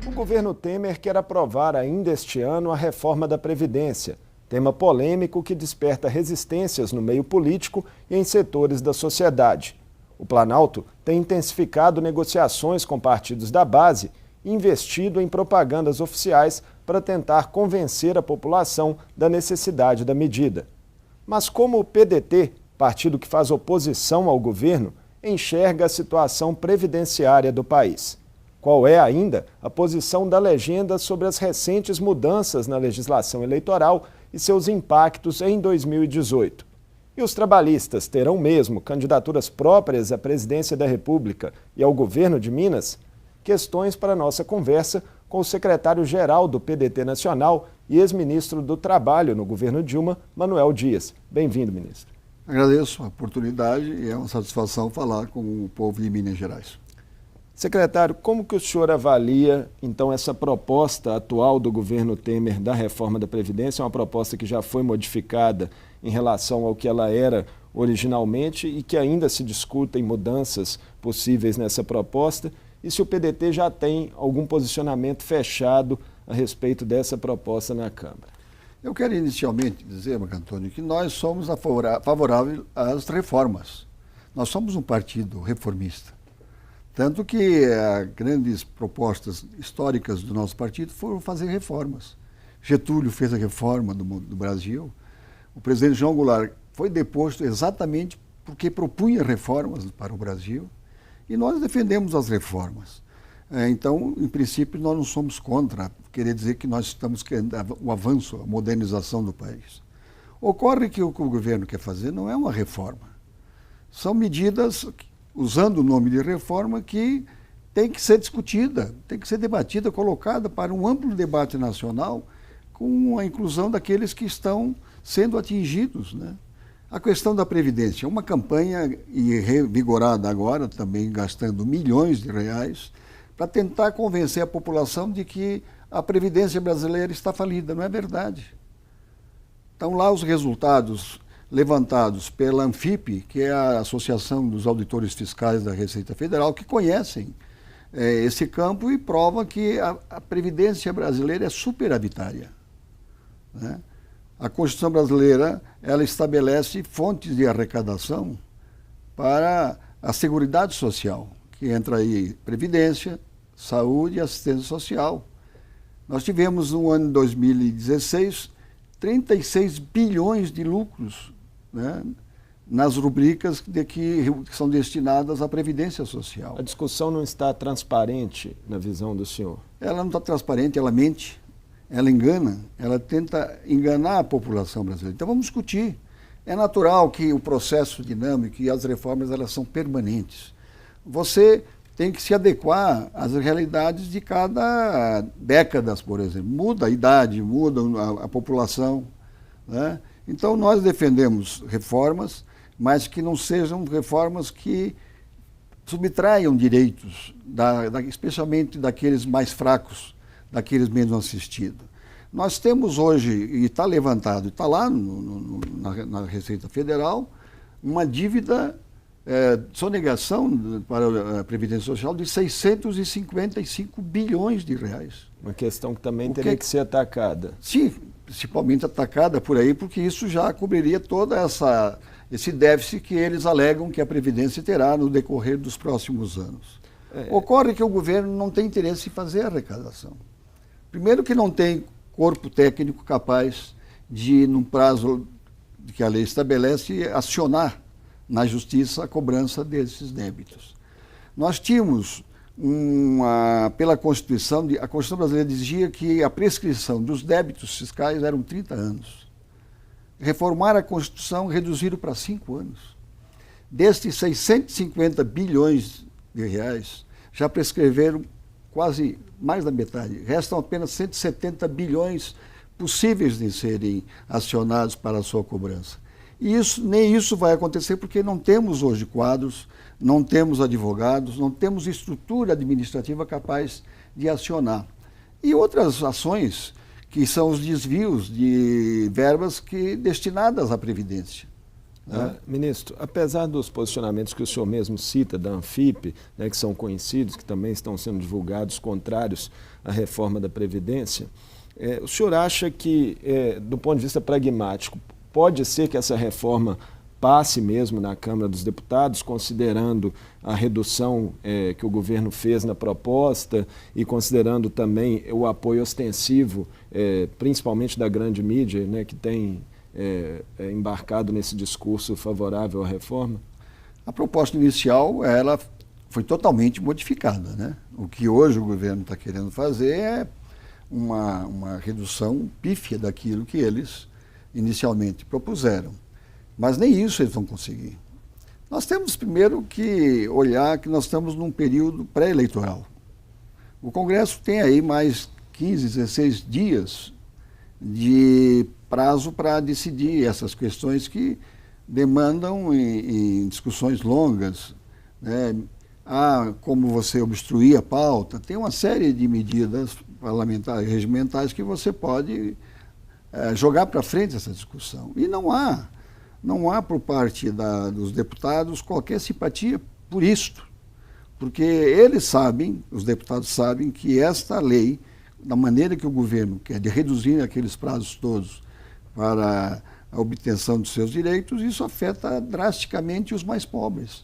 O governo Temer quer aprovar ainda este ano a reforma da Previdência, tema polêmico que desperta resistências no meio político e em setores da sociedade. O Planalto tem intensificado negociações com partidos da base e investido em propagandas oficiais para tentar convencer a população da necessidade da medida. Mas como o PDT, partido que faz oposição ao governo, enxerga a situação previdenciária do país? Qual é ainda a posição da legenda sobre as recentes mudanças na legislação eleitoral e seus impactos em 2018? E os trabalhistas terão mesmo candidaturas próprias à presidência da República e ao governo de Minas? Questões para nossa conversa com o secretário-geral do PDT Nacional e ex-ministro do Trabalho no governo Dilma, Manuel Dias. Bem-vindo, ministro. Agradeço a oportunidade e é uma satisfação falar com o povo de Minas Gerais. Secretário, como que o senhor avalia, então, essa proposta atual do governo Temer da reforma da Previdência? É uma proposta que já foi modificada em relação ao que ela era originalmente e que ainda se discutem mudanças possíveis nessa proposta. E se o PDT já tem algum posicionamento fechado a respeito dessa proposta na Câmara? Eu quero inicialmente dizer, Marco Antônio, que nós somos favoráveis às reformas. Nós somos um partido reformista. Tanto que grandes propostas históricas do nosso partido foram fazer reformas. Getúlio fez a reforma do Brasil. O presidente João Goulart foi deposto exatamente porque propunha reformas para o Brasil. E nós defendemos as reformas. Então, em princípio, nós não somos contra querer dizer que nós estamos querendo o avanço, a modernização do país. Ocorre que o que o governo quer fazer não é uma reforma. São medidas, usando o nome de reforma, que tem que ser discutida, tem que ser debatida, colocada para um amplo debate nacional com a inclusão daqueles que estão sendo atingidos, né? A questão da Previdência, uma campanha revigorada agora, também gastando milhões de reais, para tentar convencer a população de que a Previdência brasileira está falida. Não é verdade. Estão lá os resultados levantados pela ANFIP, que é a Associação dos Auditores Fiscais da Receita Federal, que conhecem esse campo e prova que a Previdência brasileira é superavitária, né? A Constituição brasileira, ela estabelece fontes de arrecadação para a Seguridade Social, que entra aí Previdência, Saúde e Assistência Social. Nós tivemos no ano de 2016 36 bilhões de lucros, né, nas rubricas que são destinadas à Previdência Social. A discussão não está transparente na visão do senhor? Ela não está transparente, ela mente. Ela engana, ela tenta enganar a população brasileira. Então vamos discutir. É natural que o processo dinâmico e as reformas elas são permanentes. Você tem que se adequar às realidades de cada década, por exemplo. Muda a idade, muda a população, né? Então nós defendemos reformas, mas que não sejam reformas que subtraiam direitos, especialmente daqueles mais fracos, daqueles menos assistidos. Nós temos hoje, e está levantado, está lá na Receita Federal, uma dívida, sonegação para a Previdência Social de 655 bilhões de reais. Uma questão que também teria que ser atacada. Sim, principalmente atacada por aí, porque isso já cobriria todo esse déficit que eles alegam que a Previdência terá no decorrer dos próximos anos. Ocorre que o governo não tem interesse em fazer a arrecadação. Primeiro que não tem corpo técnico capaz de, num prazo que a lei estabelece, acionar na justiça a cobrança desses débitos. Nós tínhamos, pela Constituição, a Constituição brasileira dizia que a prescrição dos débitos fiscais eram 30 anos. Reformar a Constituição reduziram para 5 anos. Destes 650 bilhões de reais, já prescreveram quase mais da metade. Restam apenas 170 bilhões possíveis de serem acionados para a sua cobrança. E nem isso vai acontecer porque não temos hoje quadros, não temos advogados, não temos estrutura administrativa capaz de acionar. E outras ações que são os desvios de verbas destinadas à Previdência. Ministro, apesar dos posicionamentos que o senhor mesmo cita da Anfip, né, que são conhecidos, que também estão sendo divulgados, contrários à reforma da Previdência, o senhor acha que, do ponto de vista pragmático, pode ser que essa reforma passe mesmo na Câmara dos Deputados, considerando a redução que o governo fez na proposta e considerando também o apoio ostensivo, principalmente da grande mídia, né, que tem embarcado nesse discurso favorável à reforma? A proposta inicial ela foi totalmente modificada, né? O que hoje o governo está querendo fazer é uma redução pífia daquilo que eles inicialmente propuseram. Mas nem isso eles vão conseguir. Nós temos primeiro que olhar que nós estamos num período pré-eleitoral. O Congresso tem aí mais 15, 16 dias de prazo para decidir essas questões que demandam em discussões longas, né? Como você obstruir a pauta, tem uma série de medidas parlamentares, regimentais que você pode jogar para frente essa discussão. E não há por parte dos deputados qualquer simpatia por isto, porque eles sabem, os deputados sabem que esta lei, da maneira que o governo quer, de reduzir aqueles prazos todos para a obtenção dos seus direitos, isso afeta drasticamente os mais pobres,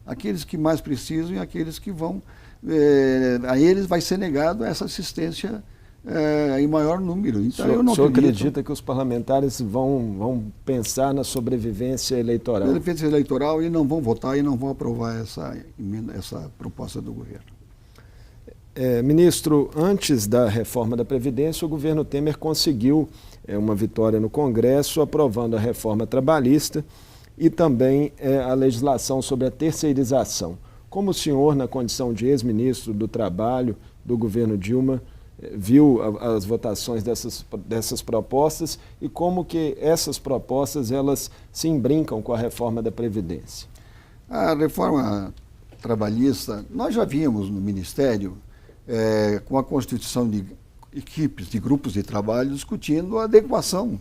aqueles que mais precisam e aqueles que vão, a eles vai ser negado essa assistência em maior número. Então, eu não o senhor acredita que os parlamentares vão pensar na sobrevivência eleitoral? Sobrevivência eleitoral e não vão votar e não vão aprovar essa proposta do governo. Ministro, antes da reforma da Previdência, o governo Temer conseguiu uma vitória no Congresso, aprovando a reforma trabalhista e também a legislação sobre a terceirização. Como o senhor, na condição de ex-ministro do Trabalho do governo Dilma, viu as votações dessas propostas e como que essas propostas elas se imbrincam com a reforma da Previdência? A reforma trabalhista, nós já vimos no Ministério, com a constituição de equipes, de grupos de trabalho, discutindo a adequação,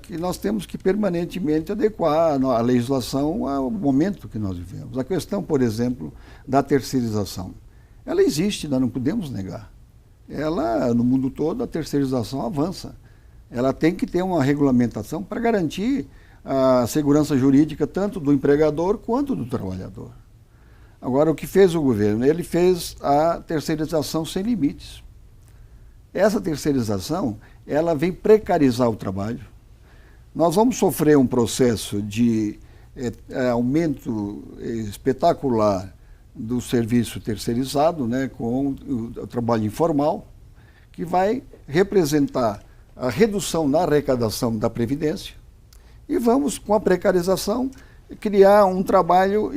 que nós temos que permanentemente adequar a legislação ao momento que nós vivemos. A questão, por exemplo, da terceirização, ela existe, nós não podemos negar. Ela, no mundo todo, a terceirização avança. Ela tem que ter uma regulamentação para garantir a segurança jurídica tanto do empregador quanto do trabalhador. Agora, o que fez o governo? Ele fez a terceirização sem limites. Essa terceirização, ela vem precarizar o trabalho. Nós vamos sofrer um processo de aumento espetacular do serviço terceirizado, né, com o trabalho informal, que vai representar a redução na arrecadação da Previdência, e vamos, com a precarização, criar um trabalho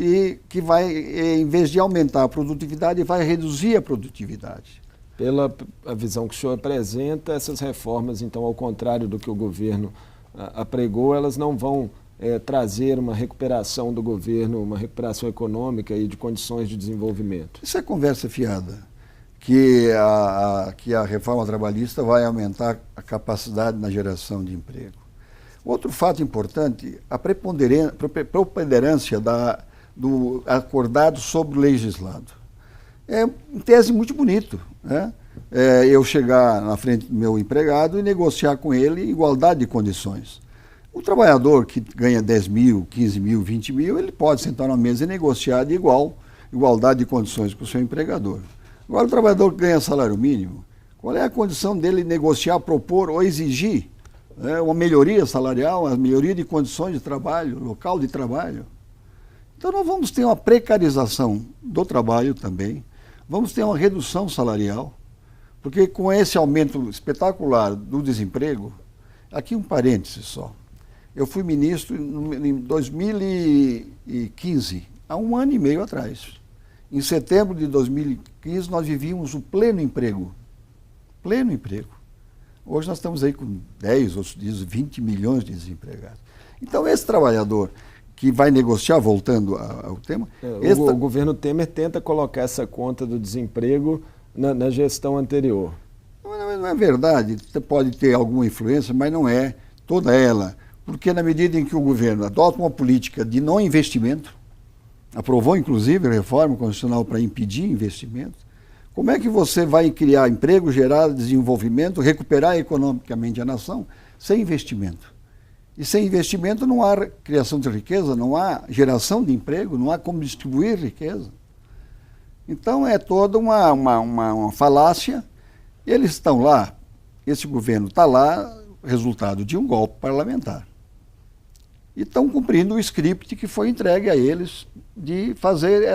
que vai, em vez de aumentar a produtividade, vai reduzir a produtividade. Pela a visão que o senhor apresenta, essas reformas, então, ao contrário do que o governo apregou, elas não vão trazer uma recuperação do governo, uma recuperação econômica e de condições de desenvolvimento. Isso é conversa fiada, que a reforma trabalhista vai aumentar a capacidade na geração de emprego. Outro fato importante, a preponderância do acordado sobre o legislado. É em tese muito bonito, né? Eu chegar na frente do meu empregado e negociar com ele igualdade de condições. O trabalhador que ganha 10 mil, 15 mil, 20 mil, ele pode sentar na mesa e negociar de igualdade de condições com o seu empregador. Agora, o trabalhador que ganha salário mínimo, qual é a condição dele negociar, propor ou exigir uma melhoria salarial, uma melhoria de condições de trabalho, local de trabalho? Então, nós vamos ter uma precarização do trabalho também, vamos ter uma redução salarial, porque com esse aumento espetacular do desemprego, aqui um parêntese só, eu fui ministro em 2015, há um ano e meio atrás. Em setembro de 2015, nós vivíamos o pleno emprego. Pleno emprego. Hoje nós estamos aí com 10, outros dias 20 milhões de desempregados. Então, esse trabalhador que vai negociar, voltando ao tema... O governo Temer tenta colocar essa conta do desemprego na gestão anterior. Não é verdade, pode ter alguma influência, mas não é toda ela. porque na medida em que o governo adota uma política de não investimento, aprovou inclusive a reforma constitucional para impedir investimento, como é que você vai criar emprego, gerar desenvolvimento, recuperar economicamente a nação sem investimento? E sem investimento não há criação de riqueza, não há geração de emprego, não há como distribuir riqueza. Então é toda uma falácia. Eles estão lá, esse governo está lá, resultado de um golpe parlamentar. E estão cumprindo o script que foi entregue a eles de fazer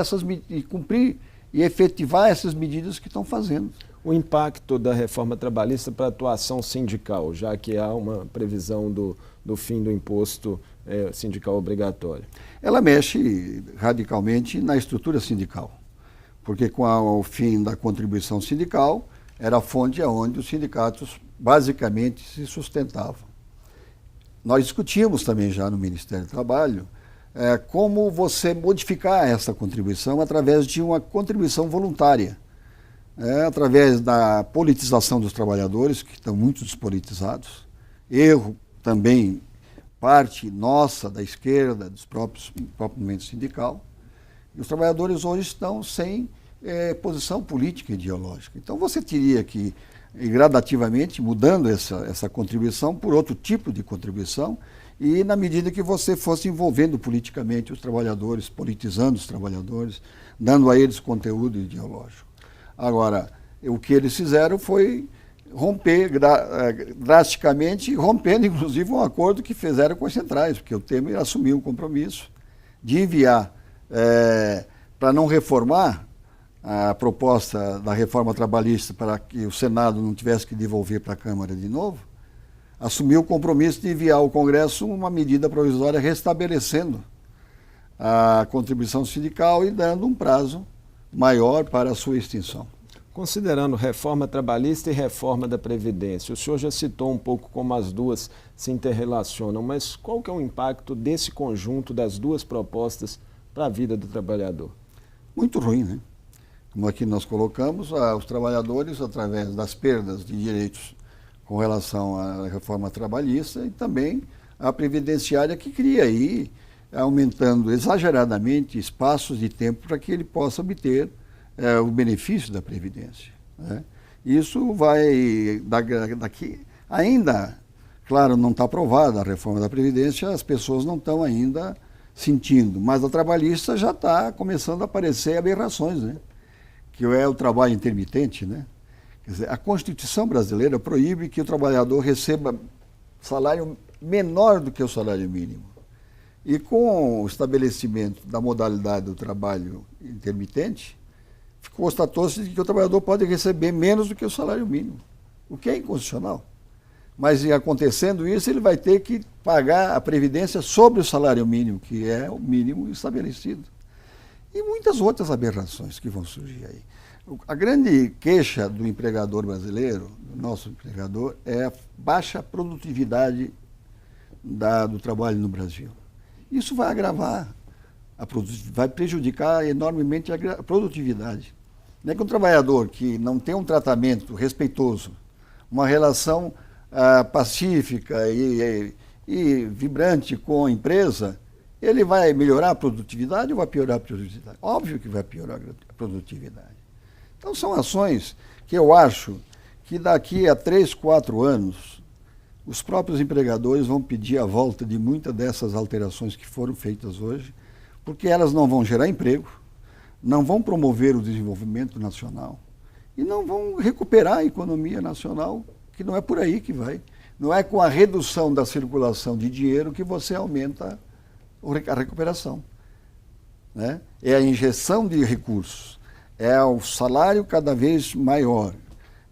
de cumprir e efetivar essas medidas que estão fazendo. O impacto da reforma trabalhista para a atuação sindical, já que há uma previsão do fim do imposto sindical obrigatório? Ela mexe radicalmente na estrutura sindical, porque com o fim da contribuição sindical, era a fonte onde os sindicatos basicamente se sustentavam. Nós discutimos também já no Ministério do Trabalho como você modificar essa contribuição através de uma contribuição voluntária, através da politização dos trabalhadores, que estão muito despolitizados, erro também parte nossa, da esquerda, do próprio movimento sindical, e os trabalhadores hoje estão sem posição política e ideológica. Então você teria que ir gradativamente mudando essa contribuição por outro tipo de contribuição, e na medida que você fosse envolvendo politicamente os trabalhadores, politizando os trabalhadores, dando a eles conteúdo ideológico. Agora, o que eles fizeram foi romper drasticamente, rompendo inclusive um acordo que fizeram com as centrais, porque o Temer assumiu um compromisso de enviar, para não reformar a proposta da reforma trabalhista para que o Senado não tivesse que devolver para a Câmara de novo, assumiu o compromisso de enviar ao Congresso uma medida provisória restabelecendo a contribuição sindical e dando um prazo maior para a sua extinção. Considerando reforma trabalhista e reforma da Previdência, o senhor já citou um pouco como as duas se interrelacionam, mas qual que é o impacto desse conjunto das duas propostas para a vida do trabalhador? Muito ruim, né? Como aqui nós colocamos, os trabalhadores, através das perdas de direitos com relação à reforma trabalhista e também a previdenciária, que cria aí, aumentando exageradamente espaços de tempo para que ele possa obter o benefício da Previdência, né? Isso vai, daqui, ainda, claro, não está aprovada a reforma da Previdência, as pessoas não estão ainda sentindo, mas a trabalhista já está começando a aparecer aberrações, né? Que é o trabalho intermitente, né? Quer dizer, a Constituição brasileira proíbe que o trabalhador receba salário menor do que o salário mínimo. E com o estabelecimento da modalidade do trabalho intermitente, constatou-se que o trabalhador pode receber menos do que o salário mínimo, o que é inconstitucional. Mas acontecendo isso, ele vai ter que pagar a previdência sobre o salário mínimo, que é o mínimo estabelecido. E muitas outras aberrações que vão surgir aí. A grande queixa do empregador brasileiro, do nosso empregador, é a baixa produtividade do trabalho no Brasil. Isso vai agravar, vai prejudicar enormemente a produtividade. Não é que um trabalhador que não tem um tratamento respeitoso, uma relação pacífica e vibrante com a empresa, ele vai melhorar a produtividade ou vai piorar a produtividade? Óbvio que vai piorar a produtividade. Então são ações que eu acho que daqui a 3, 4 anos, os próprios empregadores vão pedir a volta de muitas dessas alterações que foram feitas hoje, porque elas não vão gerar emprego, não vão promover o desenvolvimento nacional e não vão recuperar a economia nacional, que não é por aí que vai. Não é com a redução da circulação de dinheiro que você aumenta a recuperação, né? É a injeção de recursos, é o salário cada vez maior,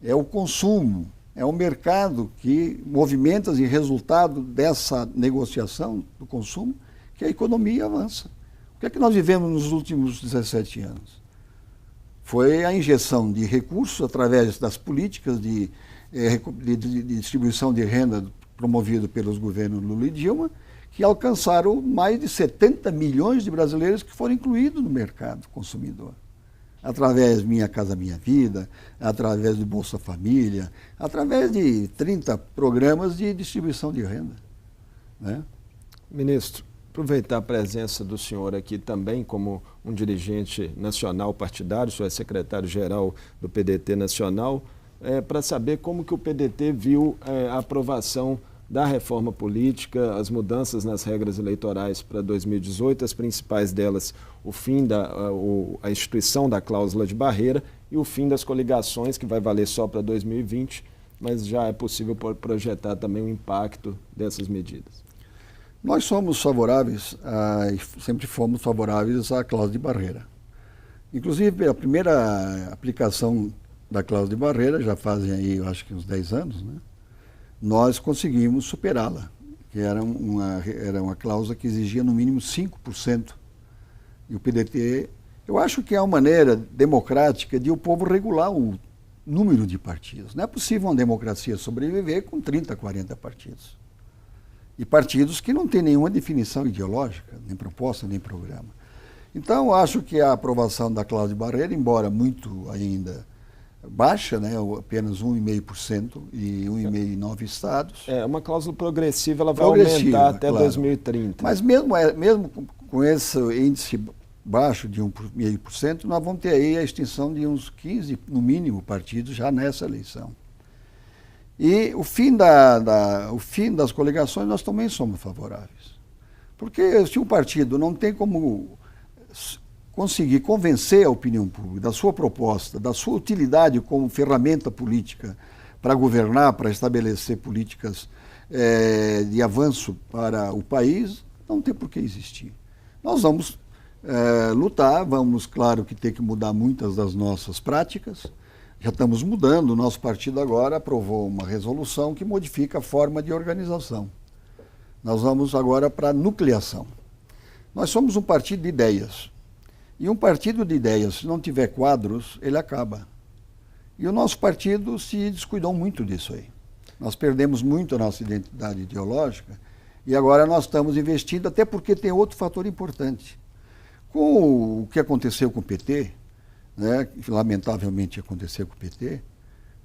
é o consumo, é o mercado que movimenta em resultado dessa negociação do consumo que a economia avança. O que é que nós vivemos nos últimos 17 anos? Foi a injeção de recursos através das políticas de distribuição de renda promovido pelos governos Lula e Dilma, que alcançaram mais de 70 milhões de brasileiros que foram incluídos no mercado consumidor. Através Minha Casa Minha Vida, através do Bolsa Família, através de 30 programas de distribuição de renda, né? Ministro, aproveitar a presença do senhor aqui também como um dirigente nacional partidário, o senhor é secretário-geral do PDT Nacional, para saber como que o PDT viu a aprovação da reforma política, as mudanças nas regras eleitorais para 2018, as principais delas, o fim a instituição da cláusula de barreira e o fim das coligações, que vai valer só para 2020, mas já é possível projetar também o impacto dessas medidas. Nós somos favoráveis, sempre fomos favoráveis à cláusula de barreira. Inclusive, a primeira aplicação da cláusula de barreira, já fazem aí, eu acho que uns 10 anos, né? Nós conseguimos superá-la, que era uma cláusula que exigia no mínimo 5%. E o PDT, eu acho que é uma maneira democrática de o povo regular o número de partidos. Não é possível uma democracia sobreviver com 30, 40 partidos. E partidos que não têm nenhuma definição ideológica, nem proposta, nem programa. Então, acho que a aprovação da cláusula de barreira, embora muito ainda baixa, né, apenas 1,5% e 1,5% em 9 estados. É, uma cláusula progressiva, ela vai aumentar até claro. 2030. Mas mesmo com esse índice baixo de 1,5%, nós vamos ter aí a extinção de uns 15, no mínimo, partidos já nessa eleição. E o fim das coligações nós também somos favoráveis. Porque se o partido não tem como conseguir convencer a opinião pública da sua proposta, da sua utilidade como ferramenta política para governar, para estabelecer políticas de avanço para o país, não tem por que existir. Nós vamos lutar, vamos, claro, que ter que mudar muitas das nossas práticas. Já estamos mudando, o nosso partido agora aprovou uma resolução que modifica a forma de organização. Nós vamos agora para a nucleação. Nós somos um partido de ideias. E um partido de ideias, se não tiver quadros, ele acaba. E o nosso partido se descuidou muito disso aí. Nós perdemos muito a nossa identidade ideológica e agora nós estamos investindo, até porque tem outro fator importante. Com o que aconteceu com o PT, né, que lamentavelmente aconteceu com o PT,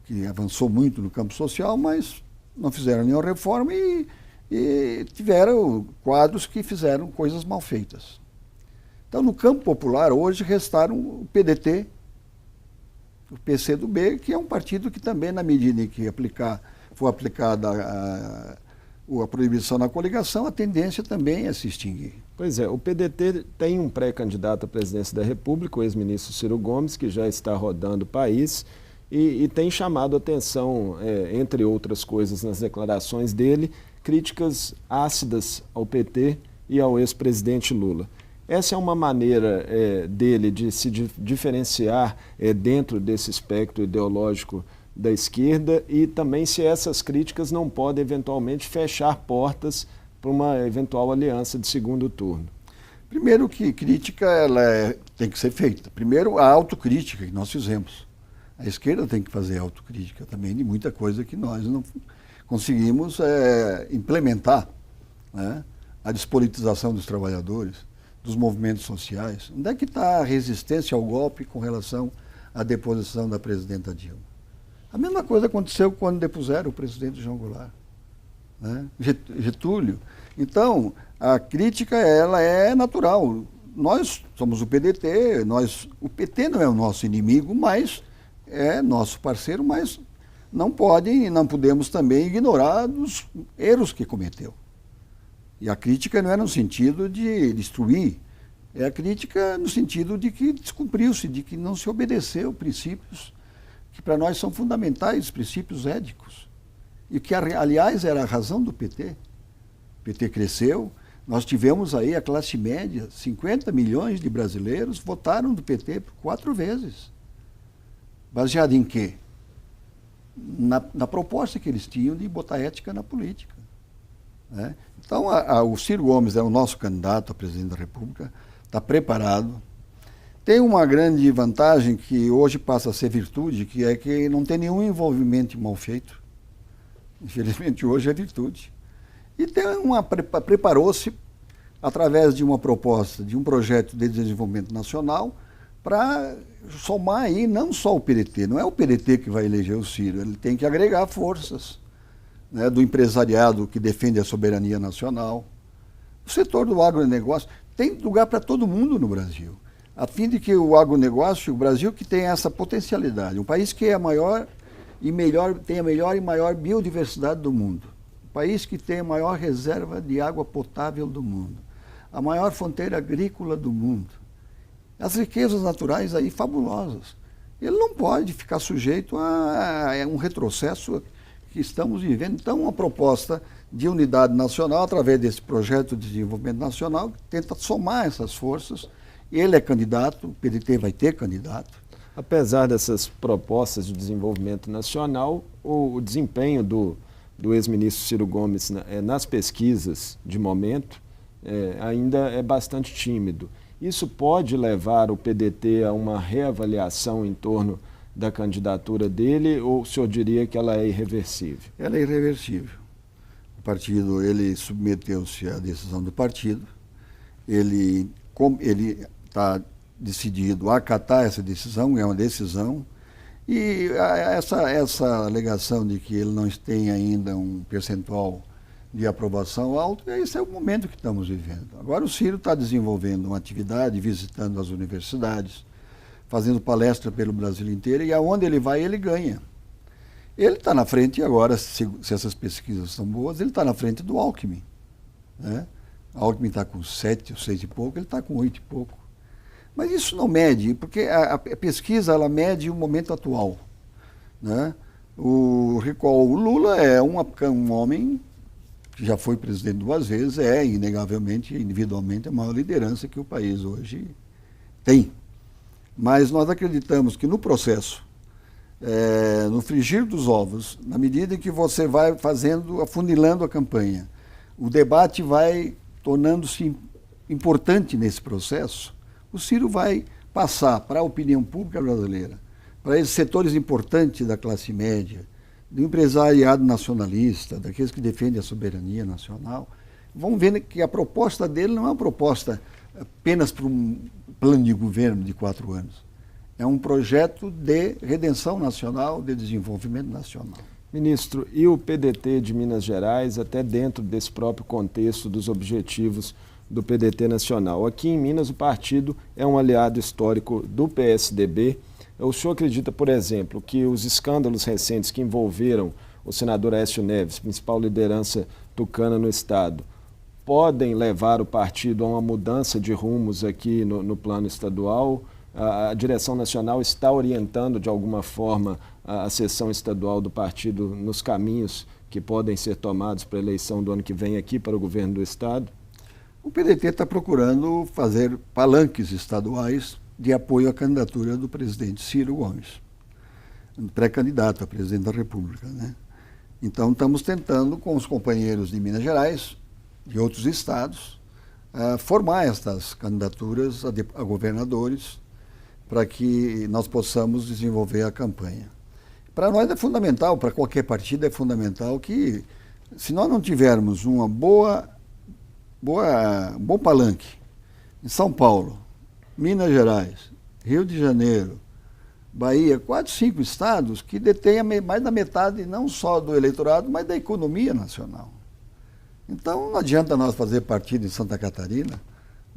que avançou muito no campo social, mas não fizeram nenhuma reforma e tiveram quadros que fizeram coisas mal feitas. Então, no campo popular, hoje restaram o PDT, o PCdoB, que é um partido que também, na medida em que for aplicada a proibição na coligação, a tendência também é se extinguir. Pois é, o PDT tem um pré-candidato à presidência da República, o ex-ministro Ciro Gomes, que já está rodando o país e tem chamado a atenção, entre outras coisas, nas declarações dele, críticas ácidas ao PT e ao ex-presidente Lula. Essa é uma maneira dele de se diferenciar dentro desse espectro ideológico da esquerda e também se essas críticas não podem eventualmente fechar portas para uma eventual aliança de segundo turno. Primeiro que crítica tem que ser feita. Primeiro a autocrítica que nós fizemos. A esquerda tem que fazer autocrítica também de muita coisa que nós não conseguimos implementar, né? A despolitização dos trabalhadores, dos movimentos sociais. Onde é que está a resistência ao golpe com relação à deposição da presidenta Dilma? A mesma coisa aconteceu quando depuseram o presidente João Goulart, né? Getúlio. Então, a crítica ela é natural. Nós somos o PDT, o PT não é o nosso inimigo, mas é nosso parceiro, mas não podemos também ignorar os erros que cometeu. E a crítica não é no sentido de destruir, é a crítica no sentido de que descumpriu-se, de que não se obedeceu princípios que para nós são fundamentais, princípios éticos. E que, aliás, era a razão do PT. O PT cresceu, nós tivemos aí a classe média, 50 milhões de brasileiros votaram do PT por 4 vezes. Baseado em quê? Na proposta que eles tinham de botar ética na política, né? Então, o Ciro Gomes é o nosso candidato a presidente da República, está preparado. Tem uma grande vantagem que hoje passa a ser virtude, que é que não tem nenhum envolvimento mal feito. Infelizmente, hoje é virtude. E preparou-se através de uma proposta, de um projeto de desenvolvimento nacional, para somar aí não só o PDT, não é o PDT que vai eleger o Ciro, ele tem que agregar forças né, do empresariado que defende a soberania nacional. O setor do agronegócio tem lugar para todo mundo no Brasil, a fim de que o agronegócio, o Brasil que tem essa potencialidade, um país que é a maior e melhor, tem a melhor e maior biodiversidade do mundo, um país que tem a maior reserva de água potável do mundo, a maior fronteira agrícola do mundo, as riquezas naturais aí fabulosas. Ele não pode ficar sujeito a um retrocesso que estamos vivendo. Então, uma proposta de unidade nacional, através desse projeto de desenvolvimento nacional, que tenta somar essas forças. Ele é candidato, o PDT vai ter candidato. Apesar dessas propostas de desenvolvimento nacional, o desempenho do ex-ministro Ciro Gomes nas pesquisas, de momento, ainda é bastante tímido. Isso pode levar o PDT a uma reavaliação em torno da candidatura dele, ou o senhor diria que ela é irreversível? Ela é irreversível. O partido, ele submeteu-se à decisão do partido, ele está decidido a acatar essa decisão, é uma decisão, e essa alegação de que ele não tem ainda um percentual de aprovação alto, esse é o momento que estamos vivendo. Agora o Ciro está desenvolvendo uma atividade, visitando as universidades, fazendo palestra pelo Brasil inteiro, e aonde ele vai, ele ganha. Ele está na frente agora, se essas pesquisas são boas, ele está na frente do Alckmin, né? O Alckmin está com 7 ou 6 e pouco, ele está com 8 e pouco. Mas isso não mede, porque a pesquisa ela mede o momento atual, né? O Lula é um homem que já foi presidente 2 vezes, é inegavelmente, individualmente, a maior liderança que o país hoje tem. Mas nós acreditamos que no processo, no frigir dos ovos, na medida em que você vai afunilando a campanha, o debate vai tornando-se importante nesse processo, o Ciro vai passar para a opinião pública brasileira, para esses setores importantes da classe média, do empresariado nacionalista, daqueles que defendem a soberania nacional, vão ver que a proposta dele não é uma proposta apenas para um plano de governo de 4 anos. É um projeto de redenção nacional, de desenvolvimento nacional. Ministro, e o PDT de Minas Gerais, até dentro desse próprio contexto dos objetivos do PDT nacional? Aqui em Minas, o partido é um aliado histórico do PSDB. O senhor acredita, por exemplo, que os escândalos recentes que envolveram o senador Aécio Neves, principal liderança tucana no Estado, podem levar o partido a uma mudança de rumos aqui no plano estadual? A direção nacional está orientando, de alguma forma, a seção estadual do partido nos caminhos que podem ser tomados para a eleição do ano que vem aqui para o governo do Estado? O PDT está procurando fazer palanques estaduais de apoio à candidatura do presidente Ciro Gomes, pré-candidato a presidente da República, né? Então, estamos tentando, com os companheiros de Minas Gerais, de outros estados, formar estas candidaturas a governadores, para que nós possamos desenvolver a campanha. Para nós é fundamental, para qualquer partido é fundamental que, se nós não tivermos um bom palanque em São Paulo, Minas Gerais, Rio de Janeiro, Bahia, 4, 5 estados que detêm mais da metade não só do eleitorado, mas da economia nacional. Então não adianta nós fazer partido em Santa Catarina,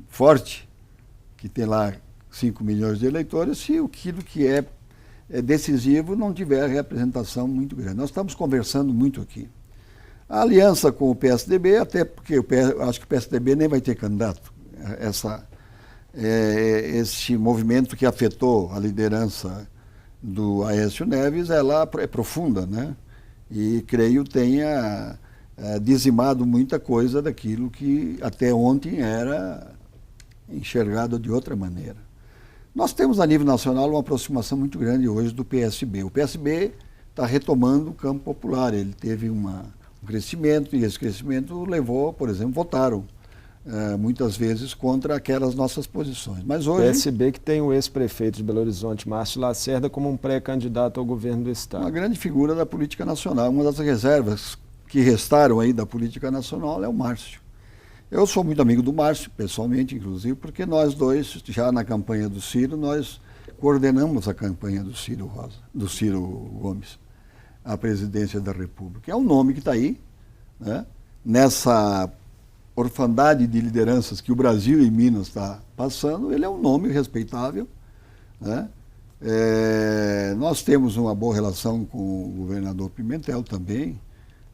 forte, que tem lá 5 milhões de eleitores, se aquilo que é decisivo não tiver representação muito grande. Nós estamos conversando muito aqui. A aliança com o PSDB, até porque acho que o PSDB nem vai ter candidato. Esse movimento que afetou a liderança do Aécio Neves, ela é profunda, né? E creio tenha dizimado muita coisa daquilo que até ontem era enxergado de outra maneira. Nós temos a nível nacional uma aproximação muito grande hoje do PSB. O PSB está retomando o campo popular, ele teve um crescimento, e esse crescimento levou, por exemplo, votaram muitas vezes contra aquelas nossas posições. Mas hoje, o PSB que tem o ex-prefeito de Belo Horizonte, Márcio Lacerda, como um pré-candidato ao governo do Estado. Uma grande figura da política nacional, uma das reservas que restaram aí da política nacional é o Márcio. Eu sou muito amigo do Márcio, pessoalmente, inclusive, porque nós dois, já na campanha do Ciro, nós coordenamos a campanha do Ciro Gomes. à presidência da República. É um nome que está aí, né? Nessa orfandade de lideranças que o Brasil e Minas está passando, ele é um nome respeitável, né? Nós temos uma boa relação com o governador Pimentel também,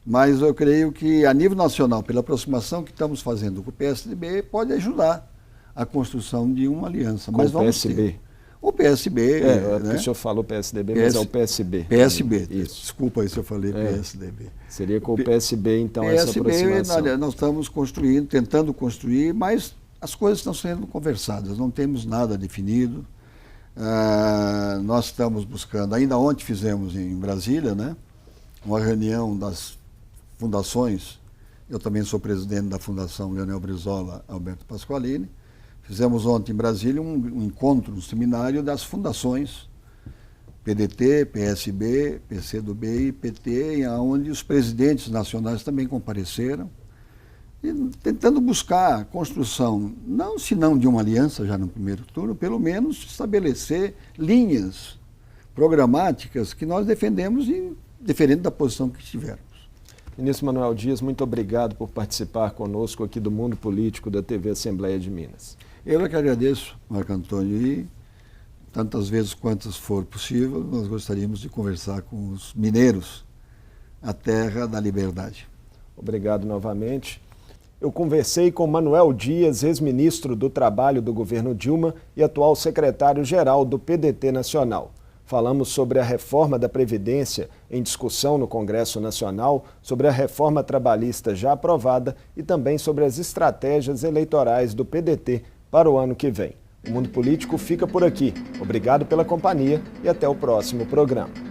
mas eu creio que a nível nacional, pela aproximação que estamos fazendo com o PSDB, pode ajudar a construção de uma aliança. Com mas o vamos PSB? Ter. O PSB... né? O senhor falou PSDB, mas é o PSB. PSB, isso. Desculpa aí se eu falei PSDB. Seria com o PSB, então, essa aproximação. Nós estamos construindo, tentando construir, mas as coisas estão sendo conversadas, não temos nada definido. Nós estamos buscando, ainda ontem fizemos em Brasília, né, uma reunião das fundações. Eu também sou presidente da Fundação Leonel Brizola Alberto Pasqualini. Fizemos ontem em Brasília um encontro, um seminário das fundações PDT, PSB, PCdoB e PT, onde os presidentes nacionais também compareceram, e tentando buscar a construção, não senão de uma aliança já no primeiro turno, pelo menos estabelecer linhas programáticas que nós defendemos, diferente da posição que tivermos. Ministro Manuel Dias, muito obrigado por participar conosco aqui do Mundo Político da TV Assembleia de Minas. Eu é que agradeço, Marco Antônio, e tantas vezes quantas for possível, nós gostaríamos de conversar com os mineiros, a terra da liberdade. Obrigado novamente. Eu conversei com Manuel Dias, ex-ministro do Trabalho do governo Dilma e atual secretário-geral do PDT Nacional. Falamos sobre a reforma da Previdência em discussão no Congresso Nacional, sobre a reforma trabalhista já aprovada e também sobre as estratégias eleitorais do PDT para o ano que vem. O Mundo Político fica por aqui. Obrigado pela companhia e até o próximo programa.